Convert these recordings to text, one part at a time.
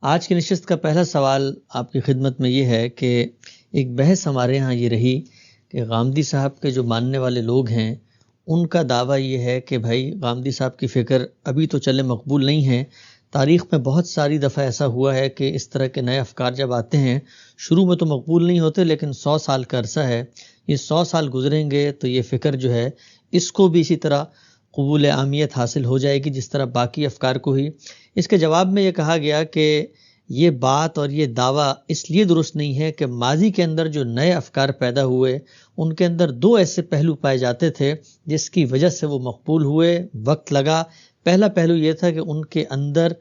آج کی نشست کا پہلا سوال آپ کی خدمت میں یہ ہے کہ ایک بحث ہمارے ہاں یہ رہی کہ غامدی صاحب کے جو ماننے والے لوگ ہیں ان کا دعویٰ یہ ہے کہ بھائی غامدی صاحب کی فکر ابھی تو چلے مقبول نہیں ہے. تاریخ میں بہت ساری دفعہ ایسا ہوا ہے کہ اس طرح کے نئے افکار جب آتے ہیں شروع میں تو مقبول نہیں ہوتے، لیکن 100 سال کا عرصہ ہے، یہ 100 سال گزریں گے تو یہ فکر جو ہے اس کو بھی اسی طرح قبول عامیت حاصل ہو جائے گی جس طرح باقی افکار کو ہی. اس کے جواب میں یہ کہا گیا کہ یہ بات اور یہ دعویٰ اس لیے درست نہیں ہے کہ ماضی کے اندر جو نئے افکار پیدا ہوئے ان کے اندر دو ایسے پہلو پائے جاتے تھے جس کی وجہ سے وہ مقبول ہوئے، وقت لگا. پہلا پہلو یہ تھا کہ ان کے اندر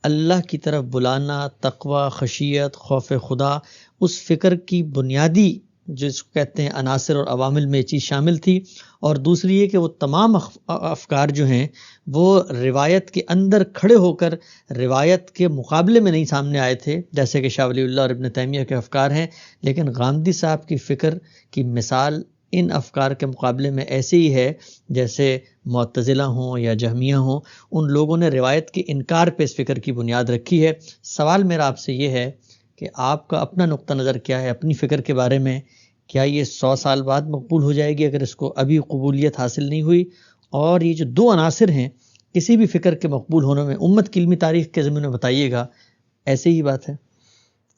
اللہ کی طرف بلانا، تقوی، خشیت، خوف خدا، اس فکر کی بنیادی جس کو کہتے ہیں عناصر اور عوامل میں یہ چیز شامل تھی. اور دوسری یہ کہ وہ تمام افکار جو ہیں وہ روایت کے اندر کھڑے ہو کر روایت کے مقابلے میں نہیں سامنے آئے تھے جیسے کہ شاہ ولی اللہ اور ابن تیمیہ کے افکار ہیں، لیکن غامدی صاحب کی فکر کی مثال ان افکار کے مقابلے میں ایسے ہی ہے جیسے معتزلہ ہوں یا جہمیہ ہوں. ان لوگوں نے روایت کے انکار پہ اس فکر کی بنیاد رکھی ہے. سوال میرا آپ سے یہ ہے کہ آپ کا اپنا نقطہ نظر کیا ہے اپنی فکر کے بارے میں؟ کیا یہ 100 سال بعد مقبول ہو جائے گی اگر اس کو ابھی قبولیت حاصل نہیں ہوئی؟ اور یہ جو دو عناصر ہیں کسی بھی فکر کے مقبول ہونے میں امت کی علمی تاریخ کے ضمن میں بتائیے گا، ایسے ہی بات ہے؟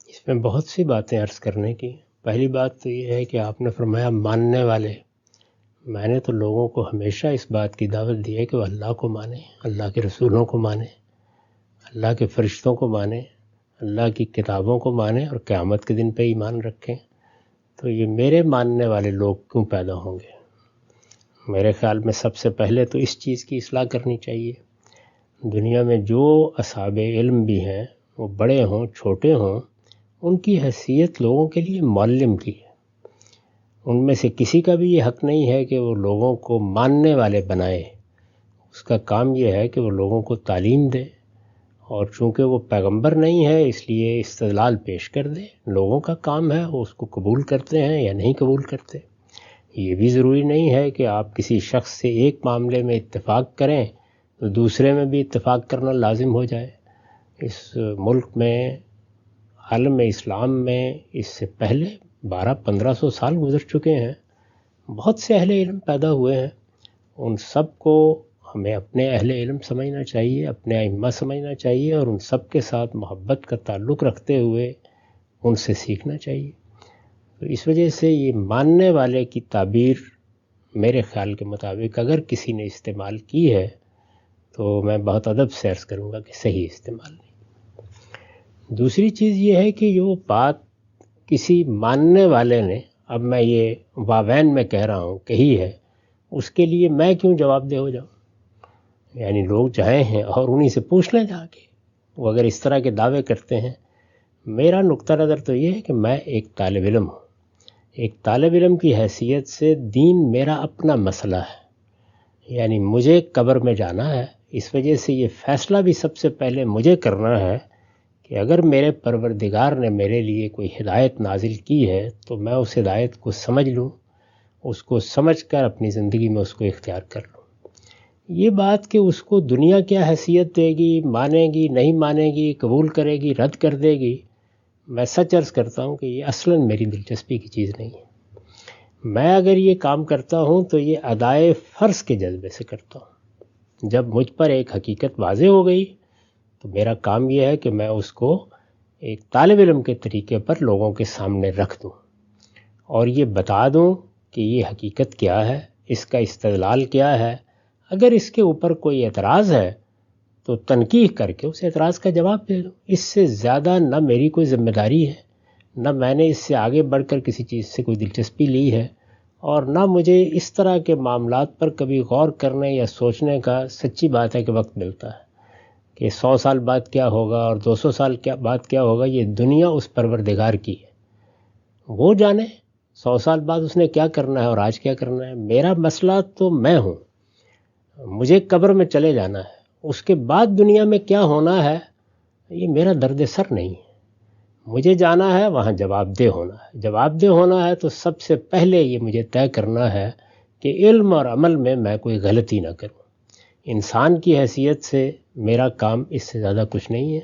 اس میں بہت سی باتیں عرض کرنے کی. پہلی بات تو یہ ہے کہ آپ نے فرمایا ماننے والے. میں نے تو لوگوں کو ہمیشہ اس بات کی دعوت دی ہے کہ وہ اللہ کو مانیں، اللہ کے رسولوں کو مانیں، اللہ کے فرشتوں کو مانیں، اللہ کی کتابوں کو مانیں اور قیامت کے دن پہ ایمان رکھیں. تو یہ میرے ماننے والے لوگ کیوں پیدا ہوں گے؟ میرے خیال میں سب سے پہلے تو اس چیز کی اصلاح کرنی چاہیے. دنیا میں جو اصحاب علم بھی ہیں وہ بڑے ہوں چھوٹے ہوں، ان کی حیثیت لوگوں کے لیے معلم کی ہے. ان میں سے کسی کا بھی یہ حق نہیں ہے کہ وہ لوگوں کو ماننے والے بنائے. اس کا کام یہ ہے کہ وہ لوگوں کو تعلیم دے، اور چونکہ وہ پیغمبر نہیں ہے اس لیے استدلال پیش کر دے. لوگوں کا کام ہے وہ اس کو قبول کرتے ہیں یا نہیں قبول کرتے. یہ بھی ضروری نہیں ہے کہ آپ کسی شخص سے ایک معاملے میں اتفاق کریں تو دوسرے میں بھی اتفاق کرنا لازم ہو جائے. اس ملک میں عالم اسلام میں اس سے پہلے 1200-1500 سال گزر چکے ہیں. بہت سے اہل علم پیدا ہوئے ہیں. ان سب کو ہمیں اپنے اہل علم سمجھنا چاہیے، اپنے ائمہ سمجھنا چاہیے، اور ان سب کے ساتھ محبت کا تعلق رکھتے ہوئے ان سے سیکھنا چاہیے. تو اس وجہ سے یہ ماننے والے کی تعبیر میرے خیال کے مطابق اگر کسی نے استعمال کی ہے تو میں بہت ادب سے عرض کروں گا کہ صحیح استعمال نہیں. دوسری چیز یہ ہے کہ جو بات کسی ماننے والے نے، اب میں یہ واوین میں کہہ رہا ہوں، کہی ہے، اس کے لیے میں کیوں جواب دہ ہو جاؤں؟ یعنی لوگ جائیں ہیں اور انہی سے پوچھ لیں جا کے، وہ اگر اس طرح کے دعوے کرتے ہیں. میرا نقطہ نظر تو یہ ہے کہ میں ایک طالب علم ہوں. ایک طالب علم کی حیثیت سے دین میرا اپنا مسئلہ ہے. یعنی مجھے قبر میں جانا ہے، اس وجہ سے یہ فیصلہ بھی سب سے پہلے مجھے کرنا ہے کہ اگر میرے پروردگار نے میرے لیے کوئی ہدایت نازل کی ہے تو میں اس ہدایت کو سمجھ لوں، اس کو سمجھ کر اپنی زندگی میں اس کو اختیار کر لوں. یہ بات کہ اس کو دنیا کیا حیثیت دے گی، مانے گی نہیں مانے گی، قبول کرے گی رد کر دے گی، میں سچ عرض کرتا ہوں کہ یہ اصلاً میری دلچسپی کی چیز نہیں ہے. میں اگر یہ کام کرتا ہوں تو یہ ادائے فرض کے جذبے سے کرتا ہوں. جب مجھ پر ایک حقیقت واضح ہو گئی تو میرا کام یہ ہے کہ میں اس کو ایک طالب علم کے طریقے پر لوگوں کے سامنے رکھ دوں اور یہ بتا دوں کہ یہ حقیقت کیا ہے، اس کا استدلال کیا ہے. اگر اس کے اوپر کوئی اعتراض ہے تو تنقیح کر کے اس اعتراض کا جواب دے دوں. اس سے زیادہ نہ میری کوئی ذمہ داری ہے، نہ میں نے اس سے آگے بڑھ کر کسی چیز سے کوئی دلچسپی لی ہے، اور نہ مجھے اس طرح کے معاملات پر کبھی غور کرنے یا سوچنے کا سچی بات ہے کہ وقت ملتا ہے کہ 100 سال بعد کیا ہوگا اور 200 سال بعد کیا ہوگا. یہ دنیا اس پروردگار کی ہے، وہ جانے 100 سال بعد اس نے کیا کرنا ہے اور آج کیا کرنا ہے. میرا مسئلہ تو میں ہوں، مجھے قبر میں چلے جانا ہے، اس کے بعد دنیا میں کیا ہونا ہے یہ میرا درد سر نہیں ہے. مجھے جانا ہے وہاں جواب دہ ہونا ہے. جواب دہ ہونا ہے تو سب سے پہلے یہ مجھے طے کرنا ہے کہ علم اور عمل میں کوئی غلطی نہ کروں. انسان کی حیثیت سے میرا کام اس سے زیادہ کچھ نہیں ہے،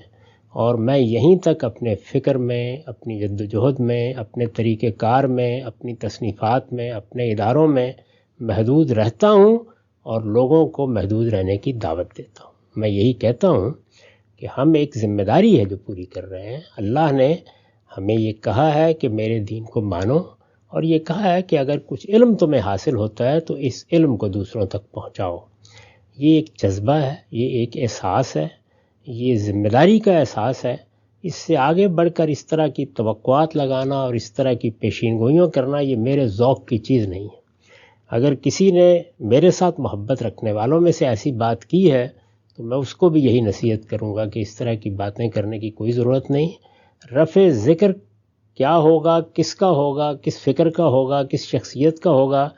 اور میں یہیں تک اپنے فکر میں، اپنی جد و جہد میں، اپنے طریقہ کار میں، اپنی تصنیفات میں، اپنے اداروں میں محدود رہتا ہوں اور لوگوں کو محدود رہنے کی دعوت دیتا ہوں۔ میں یہی کہتا ہوں کہ ہم ایک ذمہ داری ہے جو پوری کر رہے ہیں۔ اللہ نے ہمیں یہ کہا ہے کہ میرے دین کو مانو، اور یہ کہا ہے کہ اگر کچھ علم تمہیں حاصل ہوتا ہے تو اس علم کو دوسروں تک پہنچاؤ۔ یہ ایک جذبہ ہے، یہ ایک احساس ہے، یہ ذمہ داری کا احساس ہے۔ اس سے آگے بڑھ کر اس طرح کی توقعات لگانا اور اس طرح کی پیشین گوئیاں کرنا یہ میرے ذوق کی چیز نہیں ہے۔ اگر کسی نے میرے ساتھ محبت رکھنے والوں میں سے ایسی بات کی ہے تو میں اس کو بھی یہی نصیحت کروں گا کہ اس طرح کی باتیں کرنے کی کوئی ضرورت نہیں۔ رفع ذکر کیا ہوگا، کس کا ہوگا، کس فکر کا ہوگا، کس شخصیت کا ہوگا،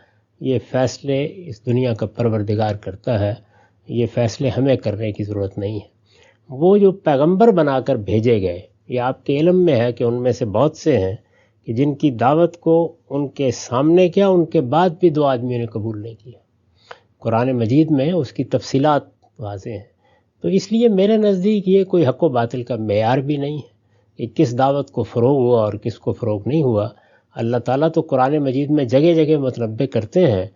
یہ فیصلے اس دنیا کا پروردگار کرتا ہے۔ یہ فیصلے ہمیں کرنے کی ضرورت نہیں ہے۔ وہ جو پیغمبر بنا کر بھیجے گئے، یہ آپ کے علم میں ہے کہ ان میں سے بہت سے ہیں کہ جن کی دعوت کو ان کے سامنے کیا، ان کے بعد بھی 2 آدمیوں نے قبول نہیں کیا۔ قرآن مجید میں اس کی تفصیلات واضح ہیں۔ تو اس لیے میرے نزدیک یہ کوئی حق و باطل کا معیار بھی نہیں ہے کہ کس دعوت کو فروغ ہوا اور کس کو فروغ نہیں ہوا۔ اللہ تعالیٰ تو قرآن مجید میں جگہ جگہ متنبع کرتے ہیں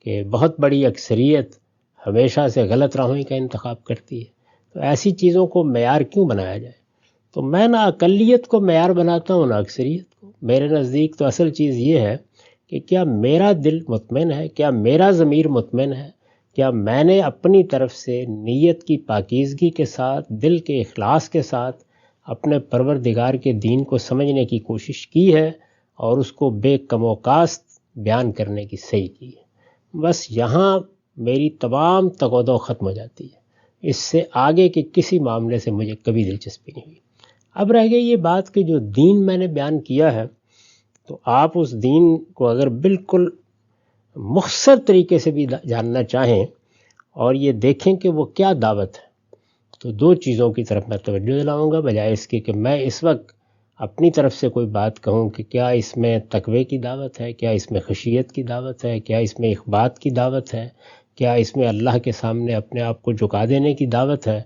کہ بہت بڑی اکثریت ہمیشہ سے غلط راہوں کا انتخاب کرتی ہے۔ تو ایسی چیزوں کو معیار کیوں بنایا جائے؟ تو میں نہ اقلیت کو معیار بناتا ہوں نہ اکثریت کو۔ میرے نزدیک تو اصل چیز یہ ہے کہ کیا میرا دل مطمئن ہے، کیا میرا ضمیر مطمئن ہے، کیا میں نے اپنی طرف سے نیت کی پاکیزگی کے ساتھ، دل کے اخلاص کے ساتھ اپنے پروردگار کے دین کو سمجھنے کی کوشش کی ہے اور اس کو بے کم و کاست بیان کرنے کی صحیح کی ہے۔ بس یہاں میری تمام تقاضا ختم ہو جاتی ہے۔ اس سے آگے کے کسی معاملے سے مجھے کبھی دلچسپی نہیں ہوئی۔ اب رہ گئی یہ بات کہ جو دین میں نے بیان کیا ہے، تو آپ اس دین کو اگر بالکل مختصر طریقے سے بھی جاننا چاہیں اور یہ دیکھیں کہ وہ کیا دعوت ہے، تو 2 چیزوں کی طرف میں توجہ دلاؤں گا، بجائے اس کے کہ میں اس وقت اپنی طرف سے کوئی بات کہوں کہ کیا اس میں تقوی کی دعوت ہے، کیا اس میں خشیت کی دعوت ہے، کیا اس میں اخبات کی دعوت ہے، کیا اس میں اللہ کے سامنے اپنے آپ کو جھکا دینے کی دعوت ہے۔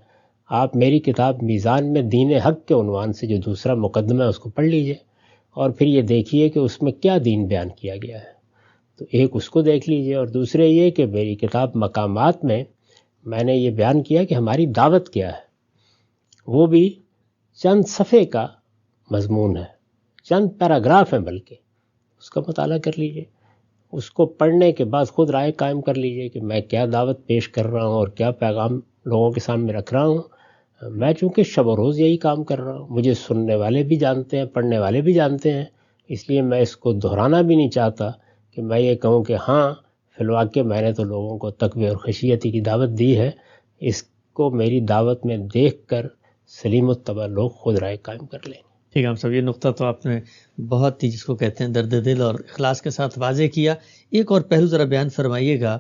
آپ میری کتاب میزان میں دین حق کے عنوان سے جو دوسرا مقدمہ ہے اس کو پڑھ لیجئے اور پھر یہ دیکھیے کہ اس میں کیا دین بیان کیا گیا ہے۔ تو ایک اس کو دیکھ لیجئے، اور دوسرے یہ کہ میری کتاب مقامات میں نے یہ بیان کیا کہ ہماری دعوت کیا ہے۔ وہ بھی چند صفحے کا مضمون ہے، چند پیراگراف ہیں، بلکہ اس کا مطالعہ کر لیجئے۔ اس کو پڑھنے کے بعد خود رائے قائم کر لیجئے کہ میں کیا دعوت پیش کر رہا ہوں اور کیا پیغام لوگوں کے سامنے رکھ رہا ہوں۔ میں چونکہ شب و روز یہی کام کر رہا ہوں، مجھے سننے والے بھی جانتے ہیں، پڑھنے والے بھی جانتے ہیں، اس لیے میں اس کو دہرانا بھی نہیں چاہتا کہ میں یہ کہوں کہ ہاں فی الواقع میں نے تو لوگوں کو تقوی اور خشیتی کی دعوت دی ہے۔ اس کو میری دعوت میں دیکھ کر سلیم الطبع لوگ خود رائے قائم کر لیں۔ ٹھیک ہے، ہم سب یہ نقطہ تو آپ نے بہت ہی جس کو کہتے ہیں درد دل اور اخلاص کے ساتھ واضح کیا۔ ایک اور پہلو ذرا بیان فرمائیے گا۔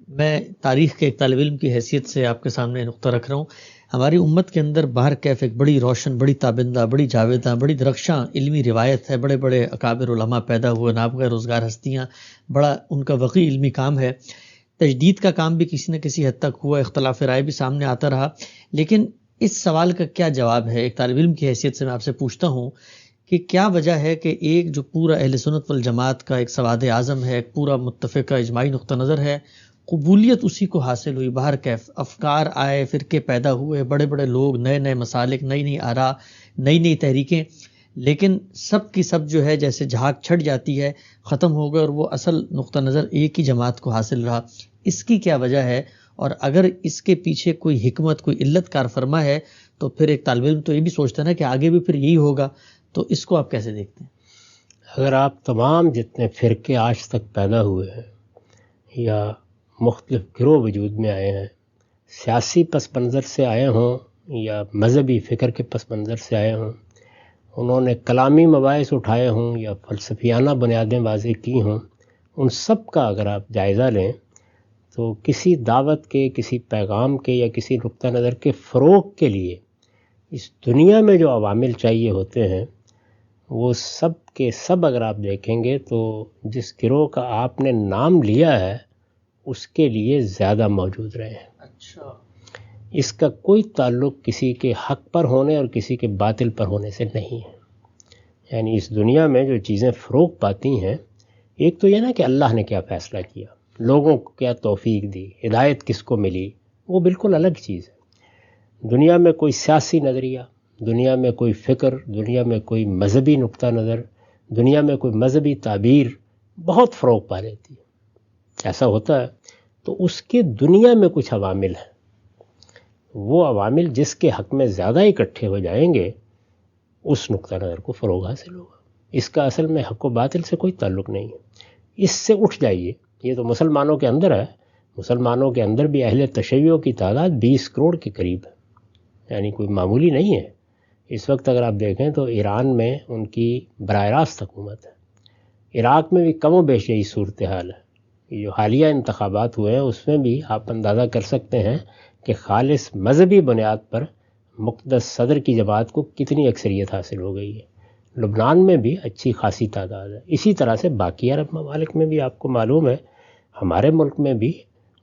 میں تاریخ کے ایک طالب علم کی حیثیت سے آپ کے سامنے نقطہ رکھ رہا ہوں۔ ہماری امت کے اندر باہر کیف ایک بڑی روشن، بڑی تابندہ، بڑی جاویداں، بڑی درخشاں علمی روایت ہے، بڑے بڑے اکابر علماء پیدا ہوئے، نابغہ روزگار ہستیاں، بڑا ان کا وقی علمی کام ہے۔ تجدید کا کام بھی کسی نہ کسی حد تک ہوا، اختلاف رائے بھی سامنے آتا رہا، لیکن اس سوال کا کیا جواب ہے؟ ایک طالب علم کی حیثیت سے میں آپ سے پوچھتا ہوں کہ کیا وجہ ہے کہ ایک جو پورا اہل سنت والجماعت کا ایک سواد اعظم ہے، ایک پورا متفقہ اجماعی نقطہ نظر ہے، قبولیت اسی کو حاصل ہوئی، باہر کیف افکار آئے، فرقے پیدا ہوئے، بڑے بڑے لوگ، نئے نئے مسالک، نئی نئی آراء، نئی نئی تحریکیں، لیکن سب کی سب جو ہے جیسے جھاگ چھٹ جاتی ہے، ختم ہو گئے اور وہ اصل نقطہ نظر ایک ہی جماعت کو حاصل رہا۔ اس کی کیا وجہ ہے؟ اور اگر اس کے پیچھے کوئی حکمت، کوئی علت کار فرما ہے تو پھر ایک طالب علم تو یہ بھی سوچتا ہے نا کہ آگے بھی پھر یہی ہوگا، تو اس کو آپ کیسے دیکھتے ہیں؟ اگر آپ تمام جتنے فرقے آج تک پیدا ہوئے ہیں یا مختلف گروہ وجود میں آئے ہیں، سیاسی پس منظر سے آئے ہوں یا مذہبی فکر کے پس منظر سے آئے ہوں، انہوں نے کلامی مباحث اٹھائے ہوں یا فلسفیانہ بنیادیں واضح کی ہوں، ان سب کا اگر آپ جائزہ لیں تو کسی دعوت کے، کسی پیغام کے یا کسی نقطہ نظر کے فروغ کے لیے اس دنیا میں جو عوامل چاہیے ہوتے ہیں وہ سب کے سب اگر آپ دیکھیں گے تو جس گروہ کا آپ نے نام لیا ہے اس کے لیے زیادہ موجود رہے ہیں۔ اچھا، اس کا کوئی تعلق کسی کے حق پر ہونے اور کسی کے باطل پر ہونے سے نہیں ہے. یعنی اس دنیا میں جو چیزیں فروغ پاتی ہیں، ایک تو یہ نا کہ اللہ نے کیا فیصلہ کیا، لوگوں کو کیا توفیق دی، ہدایت کس کو ملی، وہ بالکل الگ چیز ہے. دنیا میں کوئی سیاسی نظریہ، دنیا میں کوئی فکر، دنیا میں کوئی مذہبی نقطہ نظر، دنیا میں کوئی مذہبی تعبیر بہت فروغ پا لیتی ہے. ایسا ہوتا ہے تو اس کے دنیا میں کچھ عوامل ہیں، وہ عوامل جس کے حق میں زیادہ اکٹھے ہو جائیں گے اس نقطہ نظر کو فروغ حاصل ہوگا. اس کا اصل میں حق و باطل سے کوئی تعلق نہیں ہے. اس سے اٹھ جائیے. یہ تو مسلمانوں کے اندر ہے، مسلمانوں کے اندر بھی اہل تشیع کی تعداد 20 کروڑ کے قریب ہے، یعنی کوئی معمولی نہیں ہے. اس وقت اگر آپ دیکھیں تو ایران میں ان کی براہ راست حکومت ہے، عراق میں بھی کم و بیش یہی صورتحال ہے. یہ جو حالیہ انتخابات ہوئے ہیں اس میں بھی آپ اندازہ کر سکتے ہیں کہ خالص مذہبی بنیاد پر مقدس صدر کی جماعت کو کتنی اکثریت حاصل ہو گئی ہے. لبنان میں بھی اچھی خاصی تعداد ہے. اسی طرح سے باقی عرب ممالک میں بھی آپ کو معلوم ہے، ہمارے ملک میں بھی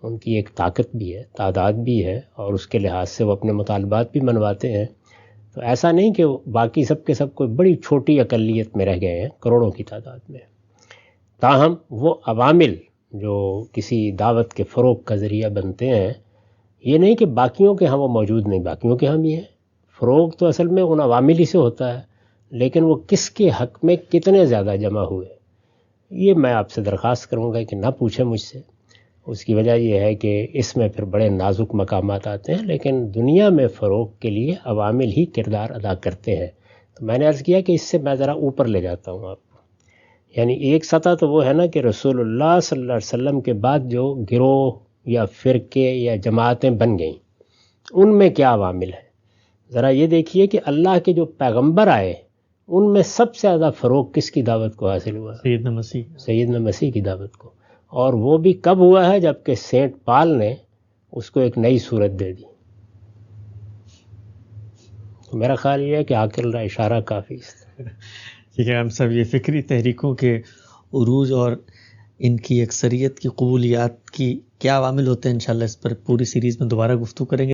ان کی ایک طاقت بھی ہے، تعداد بھی ہے، اور اس کے لحاظ سے وہ اپنے مطالبات بھی منواتے ہیں. تو ایسا نہیں کہ باقی سب کے سب کوئی بڑی چھوٹی اقلیت میں رہ گئے ہیں کروڑوں کی تعداد میں. تاہم وہ عوامل جو کسی دعوت کے فروغ کا ذریعہ بنتے ہیں، یہ نہیں کہ باقیوں کے ہاں وہ موجود نہیں، باقیوں کے ہاں بھی ہیں. فروغ تو اصل میں ان عوامل ہی سے ہوتا ہے، لیکن وہ کس کے حق میں کتنے زیادہ جمع ہوئے، یہ میں آپ سے درخواست کروں گا کہ نہ پوچھیں مجھ سے. اس کی وجہ یہ ہے کہ اس میں پھر بڑے نازک مقامات آتے ہیں، لیکن دنیا میں فروغ کے لیے عوامل ہی کردار ادا کرتے ہیں. تو میں نے عرض کیا کہ اس سے میں ذرا اوپر لے جاتا ہوں آپ کو. یعنی ایک سطح تو وہ ہے نا کہ رسول اللہ صلی اللہ علیہ وسلم کے بعد جو گروہ یا فرقے یا جماعتیں بن گئیں، ان میں کیا عوامل ہیں. ذرا یہ دیکھیے کہ اللہ کے جو پیغمبر آئے ان میں سب سے زیادہ فروغ کس کی دعوت کو حاصل ہوا؟ سیدنا مسیح کی دعوت کو. اور وہ بھی کب ہوا ہے؟ جب کہ سینٹ پال نے اس کو ایک نئی صورت دے دی. تو میرا خیال یہ ہے کہ عاقل را اشارہ کافی. ٹھیک ہے ہم سب، یہ فکری تحریکوں کے عروج اور ان کی اکثریت کی قبولیات کی کیا عوامل ہوتے ہیں، انشاءاللہ اس پر پوری سیریز میں دوبارہ گفتگو کریں گے.